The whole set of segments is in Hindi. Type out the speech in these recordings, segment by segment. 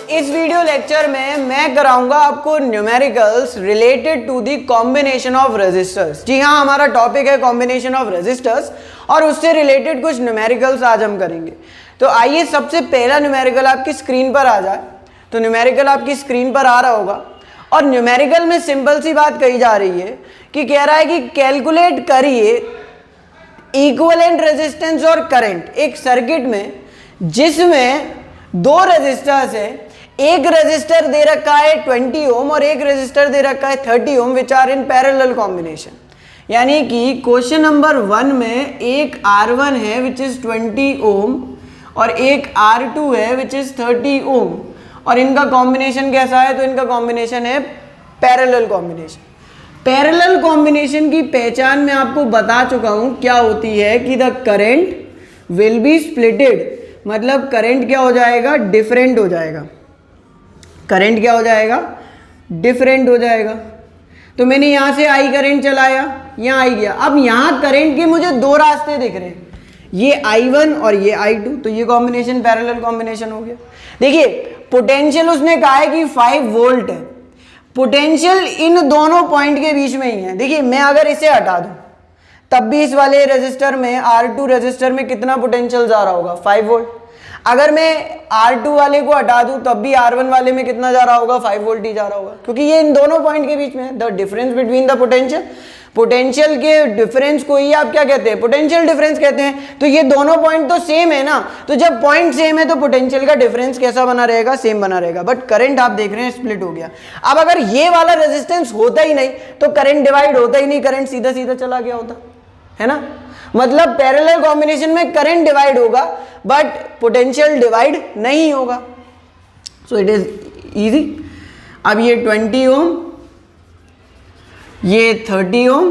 इस वीडियो लेक्चर में मैं कराऊंगा आपको numericals related to the combination of resistors. जी हाँ, हमारा टॉपिक है कॉम्बिनेशन ऑफ रेजिस्टर्स और उससे रिलेटेड कुछ न्यूमेरिकल्स आज हम करेंगे। तो आइए सबसे पहला न्यूमेरिकल आपकी स्क्रीन पर आ जाए। तो न्यूमेरिकल आपकी स्क्रीन पर आ रहा होगा और न्यूमेरिकल में सिंपल सी बात कही जा रही है कि कह रहा है कि कैलकुलेट करिए इक्विवेलेंट रेजिस्टेंस और करंट एक सर्किट में जिसमें दो रेजिस्टर्स है। एक रेजिस्टर दे रखा है 20 ओम और एक रेजिस्टर दे रखा है 30 ohm which are in parallel combination. यानी कि क्वेश्चन नंबर 1 में एक R1 है विच इज 20 ओम और एक R2 है विच इज 30 ओम और इनका कॉम्बिनेशन कैसा है? तो इनका कॉम्बिनेशन है पैरेलल कॉम्बिनेशन। पैरेलल कॉम्बिनेशन की पहचान मैं आपको बता चुका हूं क्या होती है कि the current will be splitted, मतलब करंट क्या हो जाएगा? डिफरेंट हो जाएगा। करंट क्या हो जाएगा? डिफरेंट हो जाएगा। तो मैंने यहां से आई करंट चलाया, यहां आई गया। अब यहां करंट के मुझे दो रास्ते दिख रहे हैं, ये I1 और ये I2। तो ये कॉम्बिनेशन पैरेलल कॉम्बिनेशन हो गया। देखिए पोटेंशियल उसने कहा है कि 5 वोल्ट है। पोटेंशियल इन दोनों पॉइंट के बीच में ही है। देखिए मैं अगर इसे हटा दूं तब भी इस वाले रेजिस्टर में R2 रेजिस्टर में कितना पोटेंशियल जा रहा होगा? 5 वोल्ट। अगर मैं R2 वाले को हटा दूं तब भी R1 वाले में कितना जा रहा होगा? 5 वोल्ट ही जा रहा होगा, क्योंकि ये इन दोनों पॉइंट के बीच में है। The difference between the potential, potential के डिफरेंस को ही आप क्या कहते हैं? पोटेंशियल डिफरेंस कहते हैं। तो ये दोनों पॉइंट तो सेम है ना, तो जब पॉइंट सेम है तो पोटेंशियल का डिफरेंस कैसा बना रहेगा? सेम बना रहेगा। बट करंट आप देख रहे हैं स्प्लिट हो गया। अब अगर ये वाला रेजिस्टेंस होता ही नहीं तो करंट डिवाइड होता ही नहीं, करंट सीधा सीधा चला गया होता है ना। मतलब पैरेलल कॉम्बिनेशन में करंट डिवाइड होगा बट पोटेंशियल डिवाइड नहीं होगा। So it is easy. अब ये 20 ओम, ये 30 ओम।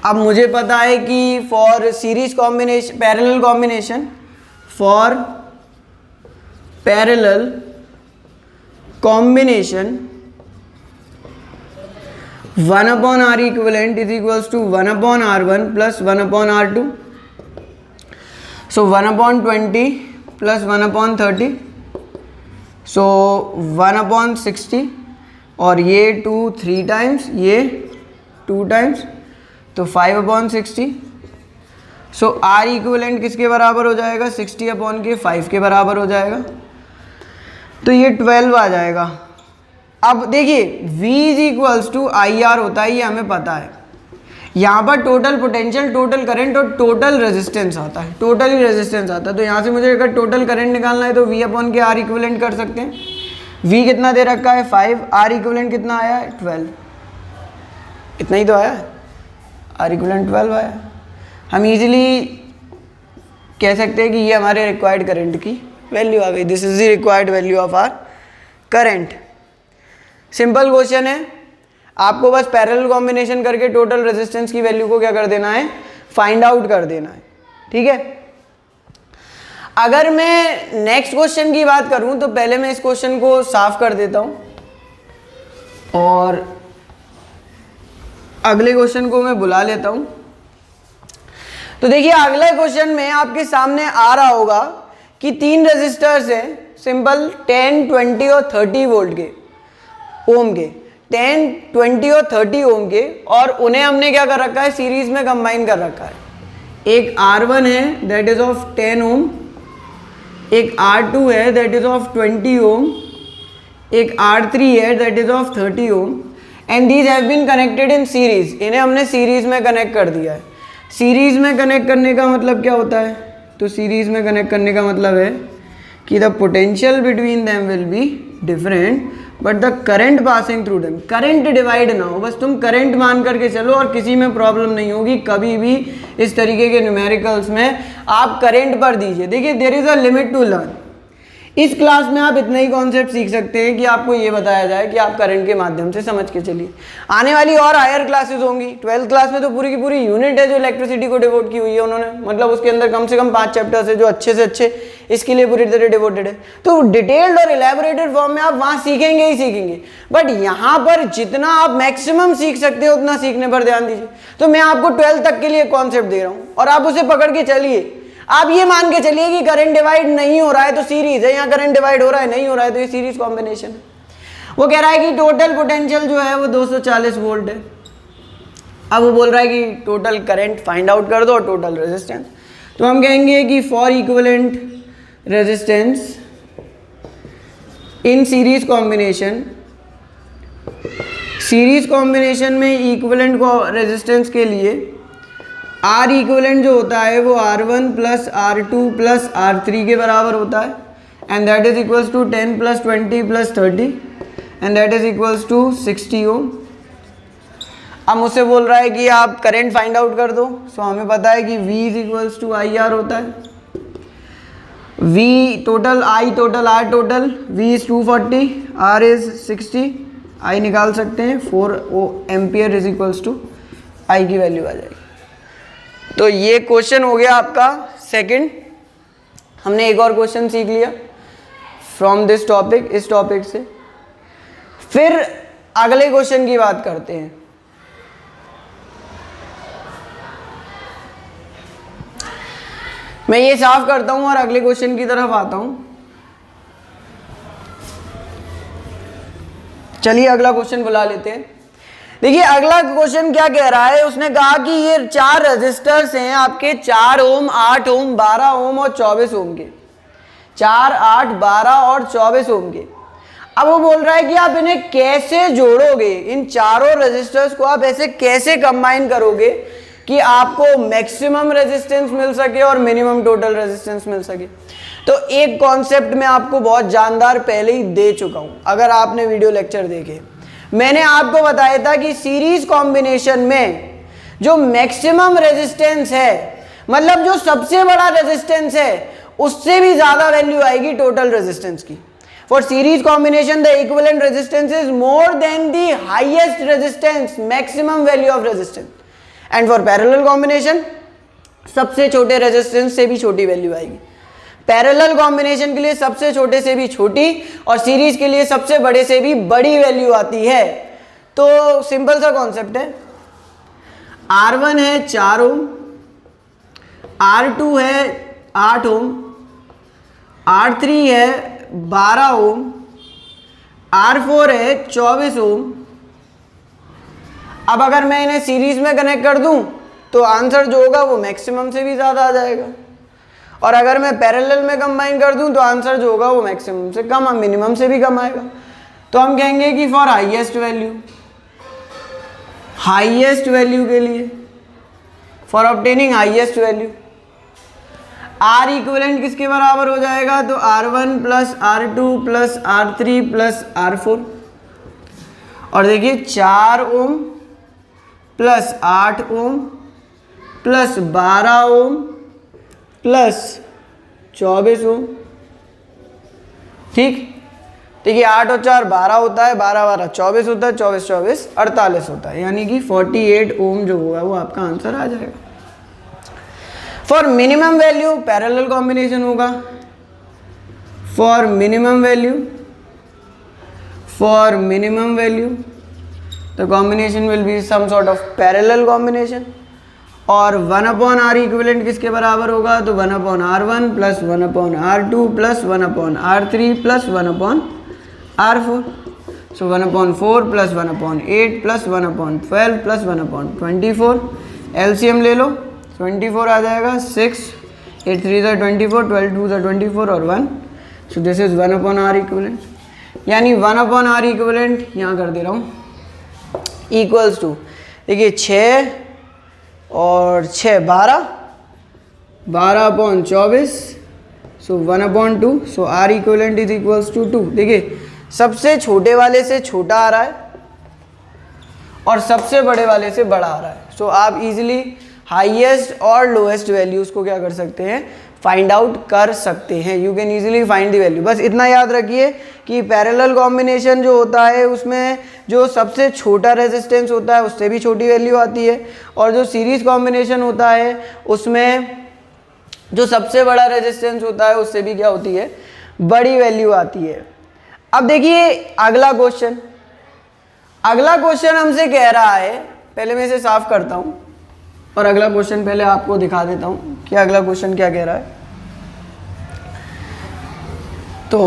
अब मुझे पता है कि for series combination, parallel combination, for parallel combination 1 upon R equivalent is equals to 1 upon R1 plus 1 upon R2. So 1 upon 20 plus 1 upon 30. So 1 upon 60 और ये 2 3 times, ये 2 times, तो 5 upon 60. So R equivalent किसके बराबर हो जाएगा? 60 upon के 5 के बराबर हो जाएगा। तो ये 12 आ जाएगा। अब देखिए V is equals to I R होता है, ये हमें पता है। यहाँ पर टोटल पोटेंशियल, टोटल करंट और टोटल रेजिस्टेंस आता है, टोटल ही रेजिस्टेंस आता है। तो यहाँ से मुझे अगर टोटल करंट निकालना है तो V अपॉन के R इक्विवेलेंट कर सकते हैं। V कितना दे रखा है? 5। R इक्विवेलेंट कितना आया है? 12। इतना ही तो आया है, R इक्विवेलेंट 12 आया। हम इजीली कह सकते हैं कि ये हमारे रिक्वायर्ड करंट की वैल्यू आ गई। This is the required value of R current. Simple question है, आपको बस पैरेलल कॉम्बिनेशन करके टोटल रेजिस्टेंस की वैल्यू को क्या कर देना है? फाइंड आउट कर देना है। ठीक है। अगर मैं नेक्स्ट क्वेश्चन की बात करूं तो पहले मैं इस क्वेश्चन को साफ कर देता हूं और अगले क्वेश्चन को मैं बुला लेता हूं। तो देखिए अगला क्वेश्चन में आपके सामने आ रहा होगा कि 3 रेजिस्टर्स हैं, सिंपल 10, 20 और 30 वोल्ट के, ओम के, 10, 20 और 30 ओम के, और उन्हें हमने क्या कर रखा है? सीरीज में कंबाइन कर रखा है। एक R1 है दैट इज ऑफ 10 ओम, एक R2 है दैट इज ऑफ 20 ओम, एक R3 है that is of 30 ohm and these have been connected in series. इन्हें हमने सीरीज में कनेक्ट कर दिया है। सीरीज में कनेक्ट करने का मतलब क्या होता है? तो सीरीज में कनेक्ट करने का मतलब है कि the potential between them will be different but the current passing through them, current divide ना हो। बस तुम करंट मान करके चलो और किसी में प्रॉब्लम नहीं होगी। कभी भी इस तरीके के न्यूमेरिकल्स में आप करंट पर दीजिए। देखिए there is a limit to learn. इस क्लास में आप इतना ही कॉन्सेप्ट सीख सकते हैं कि आपको ये बताया जाए कि आप करंट के माध्यम से समझ के चलिए। आने वाली और हायर क्लासेस होंगी। 12th क्लास में तो पूरी की पूरी यूनिट है जो इलेक्ट्रिसिटी को डिवोट की हुई है उन्होंने, मतलब उसके अंदर कम से कम 5 चैप्टर्स है जो अच्छे से अच्छे इसके लिए पूरी तरह डिवोटेड है। तो डिटेल्ड और इलेबोरेटेड फॉर्म में आप वहाँ सीखेंगे ही सीखेंगे, बट यहाँ पर जितना आप मैक्सिमम सीख सकते हो उतना सीखने पर ध्यान दीजिए। तो मैं आपको 12th तक के लिए कॉन्सेप्ट दे रहा हूँ और आप उसे पकड़ के चलिए। आप ये मान के चलिए कि करंट डिवाइड नहीं हो रहा है तो सीरीज है, यहाँ करंट डिवाइड हो रहा है नहीं हो रहा है तो ये सीरीज कॉम्बिनेशन है। वो कह रहा है कि टोटल पोटेंशियल जो है वो 240 वोल्ट है। अब वो बोल रहा है कि टोटल करंट फाइंड आउट कर दो और टोटल रेजिस्टेंस। तो हम कहेंगे कि for equivalent resistance in series combination में इक्विवेलेंट को रेजिस्टेंस के लिए आर इक्विवेलेंट जो होता है वो R1 plus R2 plus R3 के बराबर होता है, and that is equals to 10 plus 20 plus 30 and that is equals to 60 ohm. अब मुझसे बोल रहा है कि आप करंट फाइंड आउट कर दो। सो हमें पता है कि V is equals to IR होता है। V total I total R total V is 240, R is 60, I निकाल सकते हैं 4 ampere is equals to I की वैल्यू आ जाएगी। तो ये क्वेश्चन हो गया आपका सेकंड। हमने एक और क्वेश्चन सीख लिया फ्रॉम दिस टॉपिक, इस टॉपिक से। फिर अगले क्वेश्चन की बात करते हैं। मैं ये साफ करता हूं और अगले क्वेश्चन की तरफ आता हूं। चलिए अगला क्वेश्चन बुला लेते हैं। देखिए अगला क्वेश्चन क्या कह रहा है, उसने कहा कि ये 4 रजिस्टर्स हैं आपके 4 ओम, 8 ओम, 12 ओम और 24 ओम के, 4, 8, 12 और 24 ओम के। अब वो बोल रहा है कि आप इन्हें कैसे जोड़ोगे, इन चारों रजिस्टर्स को आप ऐसे कैसे कंबाइन करोगे कि आपको मैक्सिमम रेजिस्टेंस मिल सके और मिनिमम टोटल रेजिस्टेंस मिल सके। तो एक कॉन्सेप्ट मैं आपको बहुत जानदार पहले ही दे चुका हूं, अगर आपने वीडियो लेक्चर देखे। मैंने आपको बताया था कि सीरीज कॉम्बिनेशन में जो मैक्सिमम रेजिस्टेंस है, मतलब जो सबसे बड़ा रेजिस्टेंस है, उससे भी ज्यादा वैल्यू आएगी टोटल रेजिस्टेंस की। For series combination the equivalent resistance is more than the highest resistance, maximum value of resistance. And for parallel combination सबसे छोटे रेजिस्टेंस से भी छोटी वैल्यू आएगी। पैरेलल कॉम्बिनेशन के लिए सबसे छोटे से भी छोटी और सीरीज के लिए सबसे बड़े से भी बड़ी वैल्यू आती है। तो सिंपल सा कॉन्सेप्ट है। R1 है 4 ओम, R2 है 8 ओम, R3 है 12 ओम, R4 है 24 ओम। अब अगर मैं इन्हें सीरीज में कनेक्ट कर दूं तो आंसर जो होगा वो मैक्सिमम से भी ज्यादा आ जाएगा, और अगर मैं पैरेलल में कंबाइन कर दूं तो आंसर जो होगा वो मैक्सिमम से कम, मिनिमम से भी कम आएगा। तो हम कहेंगे कि फॉर हाईएस्ट वैल्यू के लिए, for obtaining highest value, R equivalent किसके बराबर हो जाएगा, तो R1 plus R2 plus R3 plus R4। और देखिए 4 ohm plus 8 ohm plus 12 ohm plus 24 ओम। ठीक, देखिए 8 और 4 12 होता है, 12 12 24 होता है, 24 24 48 होता है, यानी कि 48 ओम जो होगा वो आपका आंसर आ जाएगा। For minimum value parallel combination होगा। For minimum value the combination will be some sort of parallel combination. और 1/R इक्विवेलेंट किसके बराबर होगा, तो 1/R1 plus 1/R2 plus 1/R3 plus 1/R4। So 1/4 plus 1/8 plus 1/12 plus 1/24। LCM ले लो, 24 आ जाएगा, 6 8 3 ज़ा 24, 12 2 ज़ा 24 और 1। So this is 1/R equivalent, यानी 1/R इक्विवेलेंट यहाँ कर दे रहा हूँ इक्वल्स टू, देखिए 6 और 6 12, 12/24, so 1/2। So R equivalent is equals to 2। देखिए सबसे छोटे वाले से छोटा आ रहा है और सबसे बड़े वाले से बड़ा आ रहा है। सो आप इजीली हाईएस्ट और लोएस्ट वैल्यूज को क्या कर सकते हैं, फाइंड आउट कर सकते हैं। You can easily find the value. बस इतना याद रखिए कि पैरेलल कॉम्बिनेशन जो होता है उसमें जो सबसे छोटा रेजिस्टेंस होता है उससे भी छोटी वैल्यू आती है, और जो सीरीज कॉम्बिनेशन होता है उसमें जो सबसे बड़ा रेजिस्टेंस होता है उससे भी क्या होती है, बड़ी वैल्यू आती है। अब देखिए अगला क्वेश्चन, अगला क्वेश्चन हमसे कह रहा है, पहले मैं इसे साफ करता हूं और अगला क्वेश्चन पहले आपको दिखा देता हूं कि अगला क्वेश्चन क्या कह रहा है। तो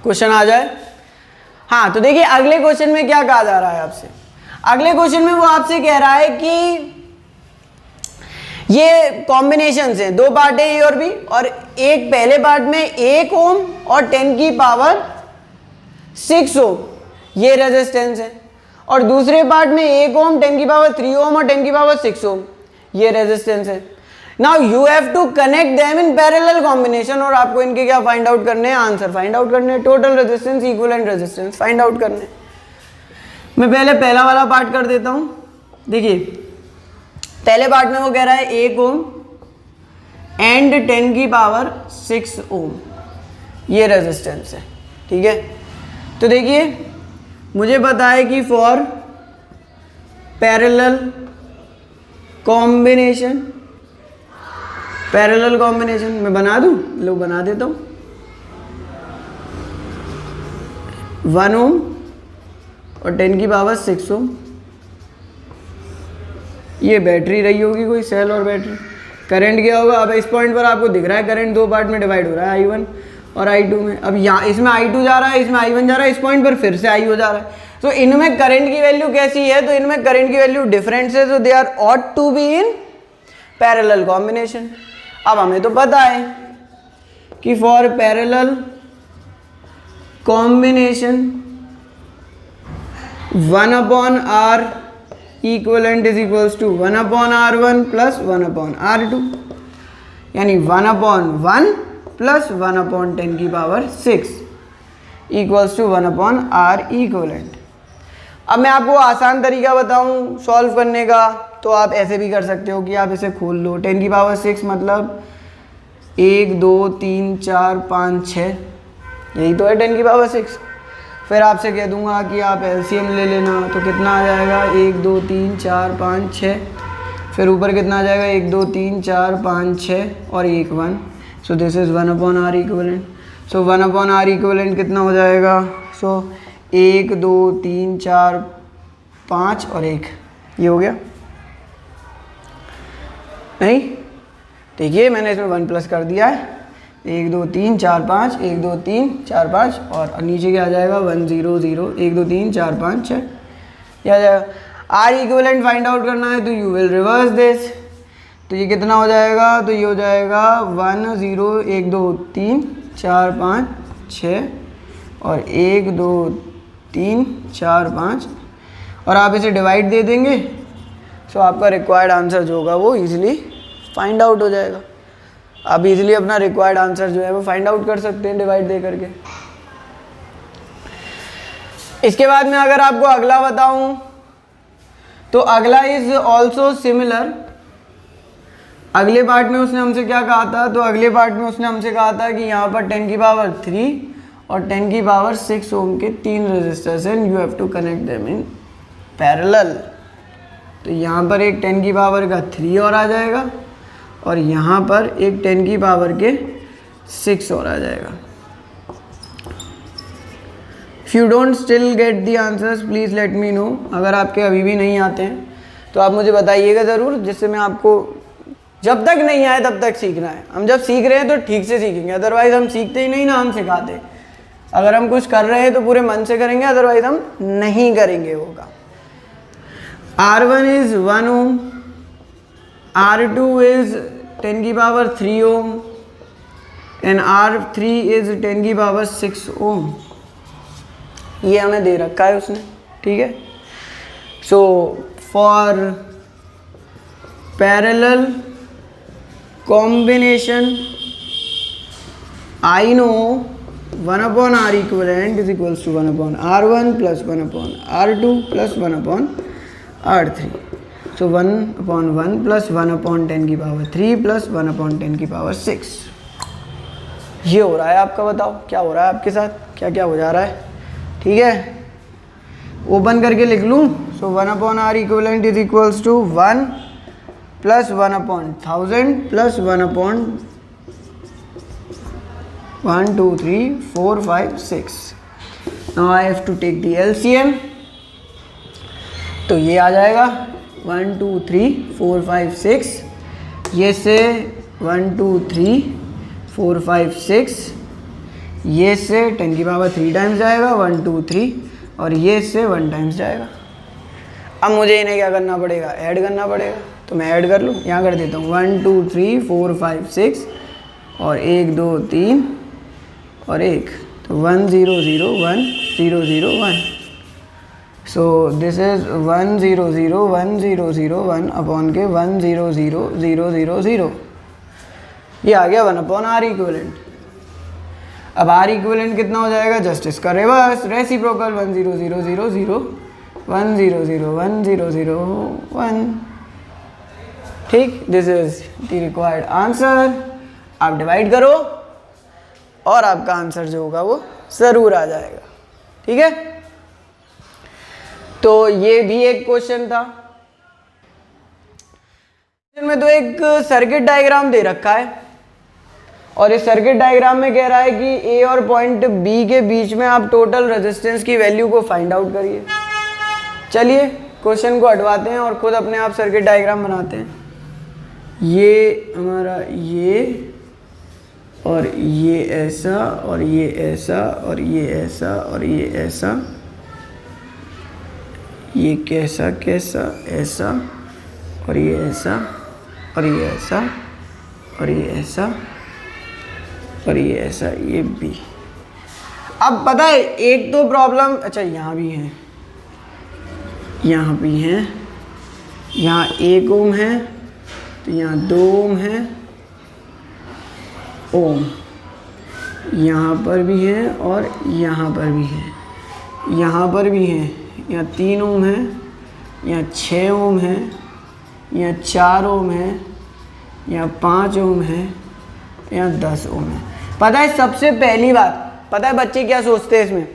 क्वेश्चन आ जाए। हाँ, तो देखिए अगले क्वेश्चन में क्या कहा जा रहा है आपसे। अगले क्वेश्चन में वो आपसे कह रहा है कि ये कॉम्बिनेशन है, दो पार्ट है ए और बी, और एक पहले पार्ट में 1 ओम और 10 की पावर 6 ओम ये रेजिस्टेंस है, और दूसरे पार्ट में 1 ओम 10 की पावर 3 ओम और 10 की पावर 6 ओम ये रेजिस्टेंस है। Now you have to connect them in parallel combination, और आपको इनके क्या फाइंड आउट करने हैं, आंसर फाइंड आउट करने हैं, total resistance equivalent resistance find out करने हैं। मैं पहले पहला वाला पार्ट कर देता हूं। देखिए पहले पार्ट में वो कह रहा है 1 ओम एंड 10 की पावर 6 ओम ये रेजिस्टेंस है, ठीक है। तो देखिए मुझे पता है कि for parallel combination, parallel combination मैं बना दूं, लो बना देता हूं, 1 ओम और 10 की पावर 6 ओम ये बैटरी रही होगी, कोई सेल और बैटरी। करंट क्या होगा, अब इस पॉइंट पर आपको दिख रहा है करंट दो पार्ट में डिवाइड हो रहा है, I1 और I2 में। अब यहाँ इसमें I2 जा रहा है, इसमें I1 जा रहा है, इस पॉइंट पर फिर से I हो जा रहा है। तो इनमें करंट की वैल्यू कैसी है, तो इनमें करंट की वैल्यू डिफरेंट है, तो they are ought to be in parallel combination. अब हमें तो पता है कि for parallel combination 1/R equivalent is equals to 1/R1 plus 1/R2, यानी 1/1 प्लस 1/10 की power 6 equals to 1/R equivalent. अब मैं आपको आसान तरीका बताऊं सॉल्व करने का, तो आप ऐसे भी कर सकते हो कि आप इसे खोल लो। 10 की पावर 6 मतलब 1 2 3 4 5 6, यही तो है 10 की पावर 6। फिर आपसे कह दूंगा कि आप एलसीएम ले लेना, तो कितना आ जाएगा 1 2 3 4 5 6, फिर ऊपर कितना आ जाएगा 1 2 3 4 5 6 और 1 1, so this is 1/R equivalent. So 1/R equivalent कितना हो जाएगा, सो 1 2 3 4 5 और 1, ये हो गया। नहीं देखिए मैंने इसमें 1 प्लस कर दिया है, 1 2 3 4 5, 1 2 3 4 5 और नीचे क्या आ जाएगा 1 0 0 1 2 3 4 5 6, क्या आ जाएगा। आर इक्विवेलेंट फाइंड आउट करना है तो यू विल रिवर्स दिस, तो ये कितना हो जाएगा, तो ये हो जाएगा 1 0 1 2 3 4 5 6 और 1 2 3 4 5, और आप इसे डिवाइड दे देंगे, सो आपका रिक्वायर्ड आंसर जो होगा वो इजीली फाइंड आउट हो जाएगा। आप इजीली अपना रिक्वायर्ड आंसर जो है वो फाइंड आउट कर सकते हैं डिवाइड दे करके। इसके बाद में अगर आपको अगला बताऊं तो अगला इज ऑल्सो सिमिलर। अगले पार्ट में उसने हमसे क्या कहा था, तो अगले पार्ट में उसने हमसे कहा था कि यहाँ पर 10 की पावर 3 और 10 की पावर 6 ओम के 3 रेजिस्टर्स हैं, you have to connect them in parallel. तो यहाँ पर एक 10 की पावर का 3 और आ जाएगा और यहाँ पर एक 10 की पावर के 6 और आ जाएगा। If you don't still get the answers please let me know. अगर आपके अभी भी नहीं आते हैं तो आप मुझे बताइएगा ज़रूर, जिससे मैं आपको, जब तक नहीं आए तब तक सीखना है। हम जब सीख रहे हैं तो ठीक से सीखेंगे, अदरवाइज हम सीखते ही नहीं ना, हम सिखाते। अगर हम कुछ कर रहे हैं तो पूरे मन से करेंगे, अदरवाइज हम नहीं करेंगे वो काम। R1 is 1 Om, R2 is 10 की power 3 ohm and R3 is 10 की पावर 6 ओम। ये हमें दे रखा है उसने, ठीक है। So for parallel combination I know 1/R equivalent is equals to 1/R1 plus 1/R2 plus 1/R3. So 1/1 plus 1/10 की पावर 3 plus 1/10 की पावर 6. ये हो रहा है आपका, बताओ क्या हो रहा है आपके साथ, क्या क्या हो जा रहा है। ठीक है, ओपन करके लिख लूँ। So 1/r equivalent is equals to 1 plus 1/1000 plus 1 2 3 4 5 6। Now I have to take the LCM। तो ये आ जाएगा 1 2 3 4 5 6, ये से 1 2 3 4 5 6, ये से 10 की पावर 3 टाइम्स जाएगा 1 2 3, और ये से 1 टाइम्स जाएगा। अब मुझे इन्हें क्या करना पड़ेगा, ऐड करना पड़ेगा। तो मैं ऐड कर लूँ, यहाँ कर देता हूँ 1 2 3 4 5 6 और 1 2 3 और 1, तो 1 0 0 1 0 0 1। सो दिस इज 1 0 0 1 0 0 1 अपॉन के 1 0 0 0 0 0। ये आ गया 1/r इक्विवेलेंट। अब r इक्विवेलेंट कितना हो जाएगा, जस्ट इसका रिवर्स, रेसिप्रोकल 1 0 0 0 0 1 0 0 1 0 0 1। ठीक, this is the required answer. आप डिवाइड करो और आपका आंसर जो होगा वो ज़रूर आ जाएगा। ठीक है, तो ये भी एक क्वेश्चन था। में तो एक सर्किट डायग्राम दे रखा है और इस सर्किट डायग्राम में कह रहा है कि ए और पॉइंट बी के बीच में आप टोटल रेजिस्टेंस की वैल्यू को फाइंड आउट करिए। चलिए क्वेश्चन को हटवाते हैं और खुद अपने आप सर्किट डायग्राम बनाते हैं। ये हमारा ये और ये ऐसा और ये ऐसा और ये ऐसा और ये ऐसा, ये कैसा कैसा ऐसा और ये ऐसा और ये ऐसा और ये ऐसा और ये ऐसा, ये भी। अब पता है एक तो प्रॉब्लम, अच्छा यहाँ भी है, यहाँ भी है, यहाँ 1 ओम है, तो यहाँ 2 ओम है, ओम यहाँ पर भी है और यहाँ पर भी है, यहाँ पर भी है, यहाँ 3 ओम है, यहाँ 6 ओम है, यहाँ 4 ओम है, यहाँ 5 ओम है, यहाँ 10 ओम है। पता है सबसे पहली बात, पता है बच्चे क्या सोचते हैं इसमें,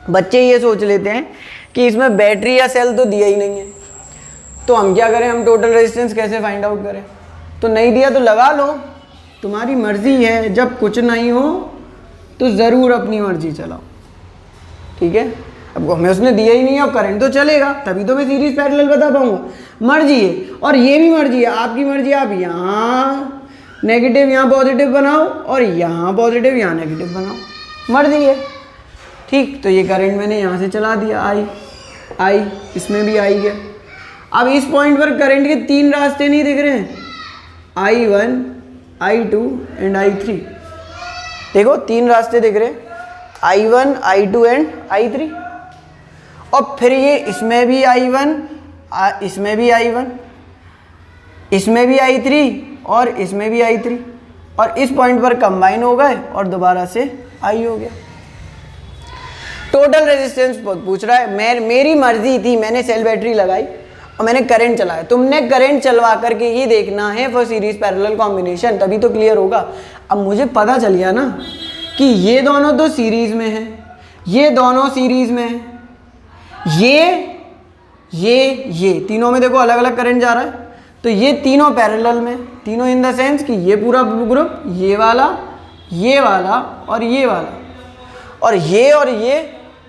बच्चे ये सोच लेते हैं कि इसमें बैटरी या सेल तो दिया ही नहीं है, तो हम क्या करें, हम टोटल रेजिस्टेंस कैसे फाइंड आउट करें। तो नहीं दिया तो लगा लो, तुम्हारी मर्जी है। जब कुछ नहीं हो तो ज़रूर अपनी मर्जी चलाओ। ठीक है, अब हमें उसने दिया ही नहीं है, अब करंट तो चलेगा, तभी तो मैं सीरीज पैरेलल बता पाऊंगा। मर्जी है, और ये भी मर्जी है, आपकी मर्जी। आप यहाँ नेगेटिव यहाँ पॉजिटिव बनाओ और यहाँ पॉजिटिव यहाँ नेगेटिव बनाओ, मर्जी है। ठीक, तो ये करंट मैंने यहाँ से चला दिया, आई इसमें भी आई गया। अब इस पॉइंट पर करंट के 3 रास्ते नहीं दिख रहे हैं, I1 I2 एंड I3। देखो 3 रास्ते दिख रहे हैं, I1 I2 एंड I3। और फिर ये इसमें भी I1, इसमें भी I1, इसमें भी I3 और इसमें भी I3, और इस पॉइंट पर कंबाइन हो गए और दोबारा से I हो गया। टोटल रेजिस्टेंस पूछ रहा है। मेरी मर्जी थी, मैंने सेल बैटरी लगाई और मैंने करंट चलाया। तुमने करंट चलवा करके ये देखना है फॉर सीरीज पैरेलल कॉम्बिनेशन, तभी तो क्लियर होगा। अब मुझे पता चल गया ना कि ये दोनों तो सीरीज में है, ये दोनों सीरीज में है, ये तीनों में देखो अलग अलग करंट जा रहा है, तो ये तीनों पैरेलल में, तीनों इन द सेंस कि ये पूरा ग्रुप, ये वाला और ये वाला, और ये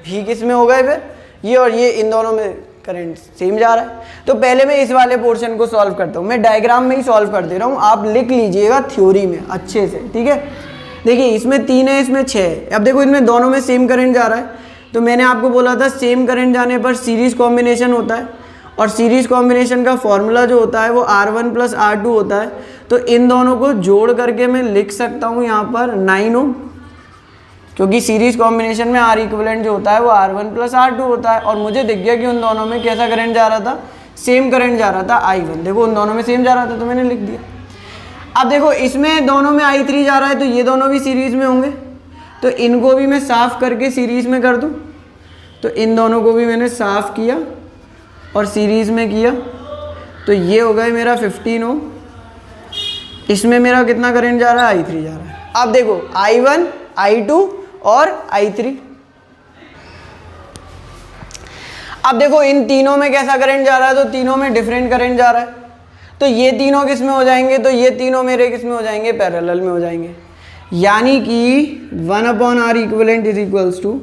भी किस में हो गए फिर, ये और ये, इन दोनों में करंट सेम जा रहा है। तो पहले मैं इस वाले पोर्शन को सॉल्व करता हूँ, मैं डायग्राम में ही सॉल्व कर दे रहा हूँ, आप लिख लीजिएगा थ्योरी में अच्छे से। ठीक है, देखिए इसमें 3 है, इसमें 6 है। अब देखो इनमें दोनों में सेम करंट जा रहा है, तो मैंने आपको बोला था सेम करंट जाने पर सीरीज कॉम्बिनेशन होता है, और सीरीज कॉम्बिनेशन का फॉर्मूला जो होता है वो R1 + R2 होता है। तो इन दोनों को जोड़ करके मैं लिख सकता हूँ यहाँ पर 9 ओम, क्योंकि सीरीज कॉम्बिनेशन में R इक्विवेलेंट जो होता है वो R1 + R2 होता है। और मुझे दिख गया कि उन दोनों में कैसा करंट जा रहा था, सेम करंट जा रहा था I1। देखो उन दोनों में सेम जा रहा था, तो मैंने लिख दिया। अब देखो इसमें दोनों में I3 जा रहा है, तो ये दोनों भी सीरीज में होंगे, तो इनको भी मैं साफ करके सीरीज में कर दूं। तो इन दोनों को भी मैंने साफ किया और सीरीज में किया, तो ये हो गए मेरा 15 ओम। इसमें मेरा कितना करंट जा रहा है, I3 जा रहा है। अब देखो I1, I2 और I3। अब देखो इन तीनों में कैसा करंट जा रहा है, तो तीनों में डिफरेंट करंट जा रहा है। तो ये तीनों किस में हो जाएंगे, तो ये तीनों मेरे किस में हो जाएंगे, पैरेलल में हो जाएंगे। यानी कि 1/R equivalent is equals to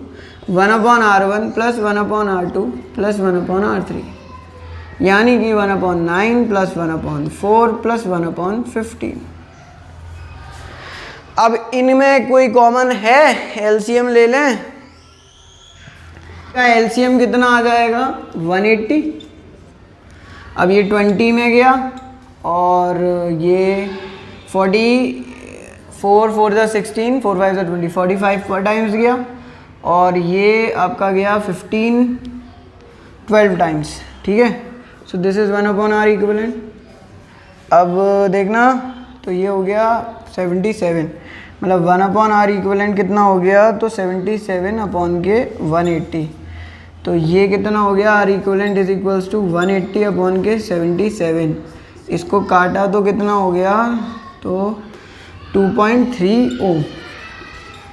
1/R1 plus 1/R2 plus 1/R3, यानी कि 1/9 प्लस 1/4 प्लस 1/15। अब इनमें कोई कॉमन है, एलसीएम ले लें। का एलसीएम कितना आ जाएगा, 180। अब ये 20 में गया और ये 44 4 जा 16 4 5 जा 20 45 टाइम्स गया, और ये आपका गया 15 12 टाइम्स। ठीक है, so this is 1/R equivalent. अब देखना, तो ये हो गया 77, मतलब 1/R इक्विवेलेंट कितना हो गया, तो 77/180। तो ये कितना हो गया, R equivalent is equals to 180/77। इसको काटा तो कितना हो गया, तो 2.3 ओम।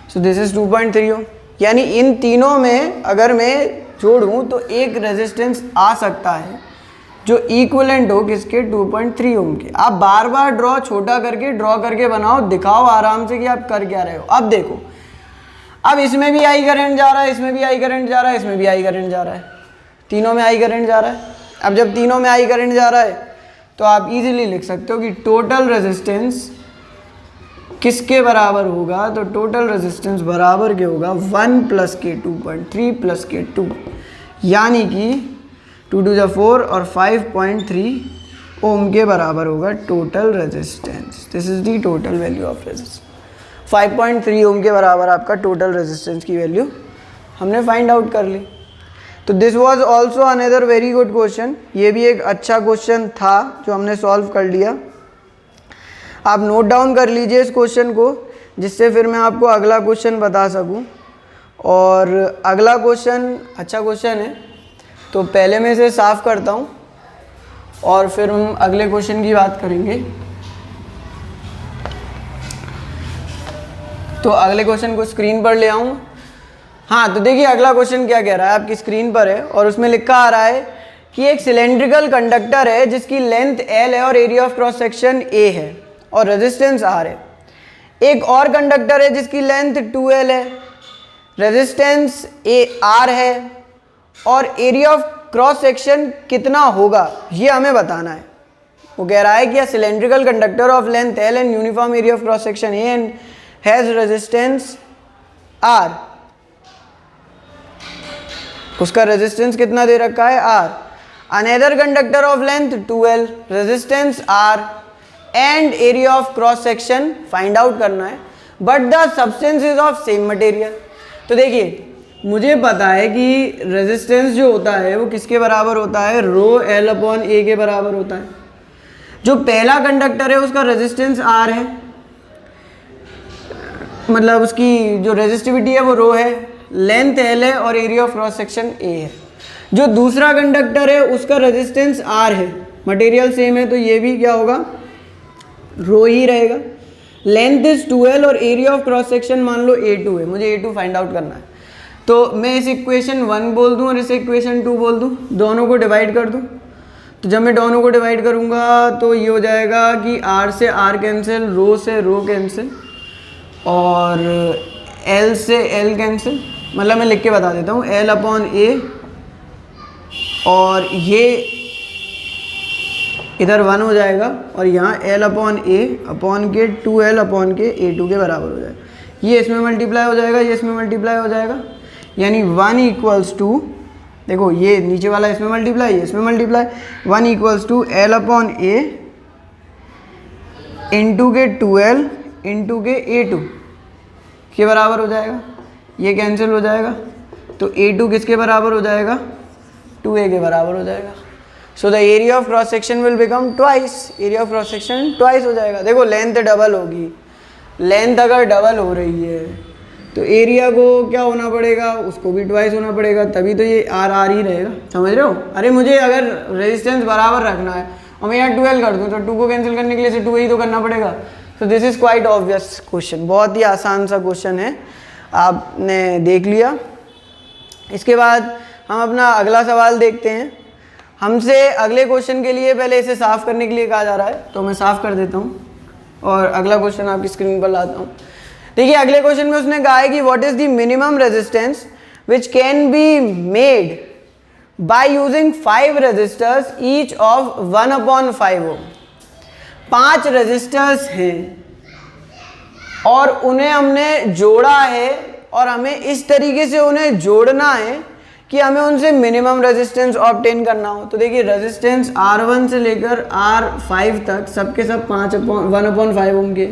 सो दिस इज 2.3 ओम। यानी इन तीनों में अगर मैं जोड़ूं तो एक रेजिस्टेंस आ सकता है जो इक्विवेलेंट हो किसके, 2.3 ओम के। आप बार बार ड्रॉ करके बनाओ, दिखाओ आराम से कि आप कर क्या रहे हो। अब देखो, अब इसमें भी आई करंट जा रहा है, इसमें भी आई करंट जा रहा है, इसमें भी आई करंट जा रहा है, तीनों में आई करंट जा रहा है। अब जब तीनों में आई करंट जा रहा है तो आप इजीली लिख सकते हो कि टोटल रेजिस्टेंस किसके बराबर होगा, तो टोटल रेजिस्टेंस बराबर क्या होगा, 1 प्लस के 2.3 प्लस के 2, यानी कि 2 2 जा 4 और 5.3 ओम के बराबर होगा total resistance. This is the total value of resistance. 5.3 ओम के बराबर आपका टोटल रेजिस्टेंस की वैल्यू हमने फाइंड आउट कर ली। तो this was also another very good question. ये भी एक अच्छा क्वेश्चन था जो हमने सॉल्व कर लिया। आप नोट डाउन कर लीजिए इस क्वेश्चन को, जिससे फिर मैं आपको अगला क्वेश्चन बता सकूं। और अगला क्वेश्चन अच्छा क्वेश्चन है, तो पहले मैं इसे साफ करता हूं और फिर हम अगले क्वेश्चन की बात करेंगे। तो अगले क्वेश्चन को स्क्रीन पर ले आऊँ। हाँ, तो देखिए अगला क्वेश्चन क्या कह रहा है, आपकी स्क्रीन पर है और उसमें लिखा आ रहा है कि एक सिलेंड्रिकल कंडक्टर है जिसकी लेंथ L है और area of cross section A है और रेजिस्टेंस R है। एक और कंडक्टर है जिसकी लेंथ 2L है, रेजिस्टेंस R है और एरिया ऑफ क्रॉस सेक्शन कितना होगा ये हमें बताना है। वो कह रहा है कि a cylindrical conductor of length L and uniform area of cross section A and has resistance R। उसका रेजिस्टेंस कितना दे रखा है, R। Another conductor of length 2L, resistance R and area of cross section find out करना है, but the substance is of same material। तो देखिए मुझे पता है कि रेजिस्टेंस जो होता है वो किसके बराबर होता है, रो L अपॉन A के बराबर होता है। जो पहला कंडक्टर है उसका रेजिस्टेंस R है, मतलब उसकी जो रेजिस्टिविटी है वो रो है, लेंथ L है और area of cross section A है। जो दूसरा कंडक्टर है उसका रेजिस्टेंस R है, मटेरियल सेम है, तो ये भी क्या होगा, रो ही रहेगा। लेंथ इज 2L और एरिया ऑफ क्रॉस सेक्शन मान लो A2 है, मुझे A2 फाइंड आउट करना है। तो मैं इस इक्वेशन 1 बोल दूं और इस इक्वेशन 2 बोल दूं, दोनों को डिवाइड कर दूं। तो जब मैं दोनों को डिवाइड करूंगा तो ये हो जाएगा कि R से R कैंसिल, रो से रो कैंसिल और L से L कैंसिल। मतलब मैं लिख के बता देता हूँ, L अपॉन A और ये इधर 1 हो जाएगा और यहाँ L अपॉन A अपॉन के 2L अपॉन के A2 के बराबर हो जाएगा। ये इसमें मल्टीप्लाई हो जाएगा, ये इसमें मल्टीप्लाई हो जाएगा, यानी 1 इक्वल्स टू, देखो ये नीचे वाला इसमें मल्टीप्लाई, ये इसमें multiply, 1 equals to L upon A into के 2L इंटू के A2 के बराबर हो जाएगा। ये कैंसिल हो जाएगा तो A2 किसके बराबर हो जाएगा, 2A के बराबर हो जाएगा। So the area of cross section will become twice, area of cross section twice हो जाएगा। देखो लेंथ डबल होगी, लेंथ अगर डबल हो रही है तो एरिया को क्या होना पड़ेगा, उसको भी ट्वाइस होना पड़ेगा, तभी तो ये आर आर ही रहेगा। समझ रहे हो? अरे मुझे अगर रेजिस्टेंस बराबर रखना है और मैं यहाँ 12 कर दूँ तो 2 को कैंसिल करने के लिए से 2 ही तो करना पड़ेगा। So this is quite obvious question, बहुत ही आसान सा क्वेश्चन है, आपने देख लिया। इसके बाद हम अपना अगला सवाल देखते हैं। हमसे अगले क्वेश्चन के लिए पहले इसे साफ करने के लिए कहा जा रहा है, तो मैं साफ कर देता हूँ और अगला क्वेश्चन आपकी स्क्रीन पर लाता हूँ। देखिए अगले क्वेश्चन में उसने कहा है कि what is the minimum resistance which can be made by using 5 resistors each of 1/5 ohm. 5 resistors हैं और उन्हें हमने जोड़ा है और हमें इस तरीके से उन्हें जोड़ना है कि हमें उनसे मिनिमम रेजिस्टेंस ऑब्टेन करना हो। तो देखिए रेजिस्टेंस R1 से लेकर R5 तक सबके सब 1/5 ओम के।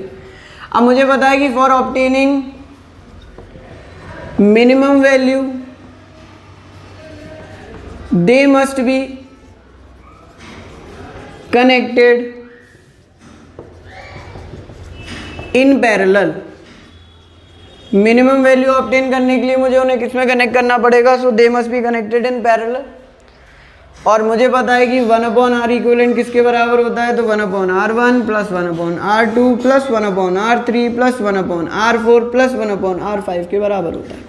अब मुझे पता है कि for obtaining minimum value they must be connected in parallel. Minimum value obtain करने के लिए मुझे उन्हें किसमें कनेक्ट करना पड़ेगा? So they must be connected in parallel. और मुझे पता है कि 1/R इक्विवेलेंट किसके बराबर होता है? तो 1/R1 plus 1/R2 plus 1/R3 plus 1/R4 plus 1/R5 के बराबर होता है।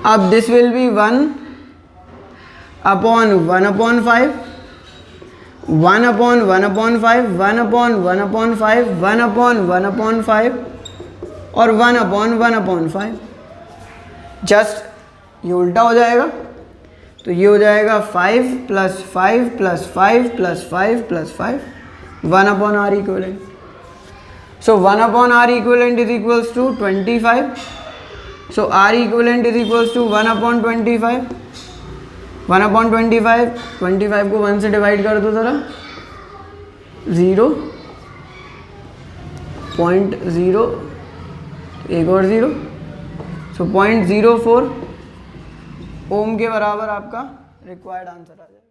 अब दिस विल बी 1/1/5 1/1/5 1/1/5 1/1/5 और 1/1/5। जस्ट ये उल्टा हो जाएगा, तो ये हो जाएगा 5 plus 5 plus 5 plus 5 plus 5 1/R equivalent. So 1/R equivalent is equals to 25। So R equivalent is equals to 1/25। 1/25 25 को 1 से डिवाइड कर दो ज़रा, 0.0 एक और 0, सो 0.04 ओम के बराबर आपका रिक्वायर्ड आंसर आ जाएगा।